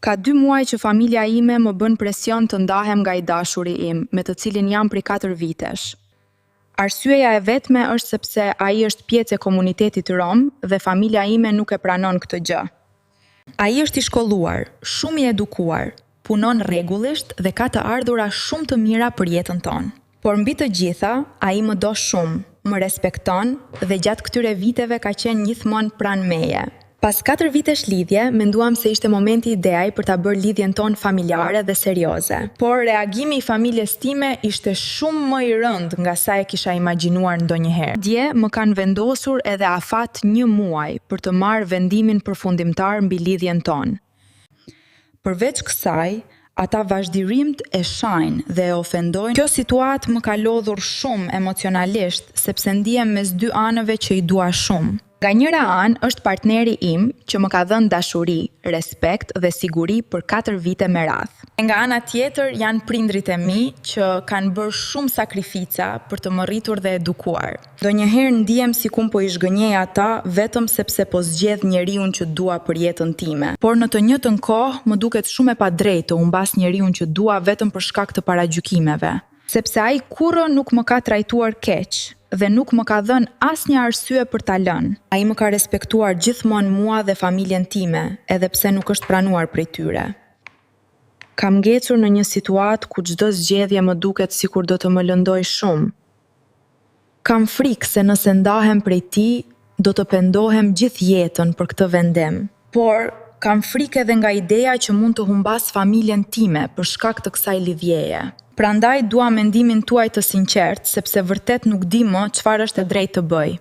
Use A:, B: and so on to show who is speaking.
A: Ka 2 muaj që familja ime më bën presion të ndahem nga i dashuri im, me të cilin jam prej 4 vitesh. Arsyeja e vetme është sepse ai është pjesë e komunitetit rom dhe familja ime nuk e pranon këtë gjë. Ai është i shkolluar, shumë i edukuar, punon rregullisht dhe ka të ardhura shumë të mira për jetën tonë. Por mbi të gjitha, ai më do shumë, më respekton dhe gjatë këtyre viteve ka qenë gjithmonë pranë meje. Pas 4 vitesh lidhje, menduam se ishte momenti ideal për ta bërë lidhjen tonë familjare dhe serioze. Por reagimi i familjes time ishte shumë më i rëndë nga sa e kisha imagjinuar ndonjëherë. Dje më kanë vendosur edhe afat 1 muaj për të marrë vendimin përfundimtar mbi lidhjen tonë. Përveç kësaj, ata vazhdirimt e shajnë dhe e ofendojnë. Kjo situatë më ka lodhur shumë emocionalisht, sepse ndihem mes 2 anëve që i dua shumë. Nga njëra anë është partneri im që më ka dhënë dashuri, respekt dhe siguri për 4 vite me radhë. Nga ana tjetër janë prindrit e mi që kanë bërë shumë sakrifica për të më rritur dhe edukuar. Ndonjëherë ndihem sikur po i zhgënjej ata vetëm sepse po zgjedh njeriun që dua për jetën time. Por në të njëjtën kohë më duket shumë e padrejtë të humbas njeriun që dua vetëm për shkak të paragjykimeve, sepse ai kurrë nuk më ka trajtuar keq dhe nuk më ka dhënë asnjë arsye për ta lënë. Ai më ka respektuar gjithmonë mua dhe familjen time, edhe pse nuk është pranuar prej tyre. Kam ngecur në një situatë ku çdo zgjedhje më duket sikur do të më lëndoj shumë. Kam frikë se nëse ndahem prej tij, do të pendohem gjithë jetën për këtë vendim. Por kam frikë edhe nga ideja që mund të humbas familjen time për shkak të kësaj lidhjeje. Prandaj dua mendimin tuaj të sinqert, sepse vërtet nuk di më çfarë është e drejtë të bëj.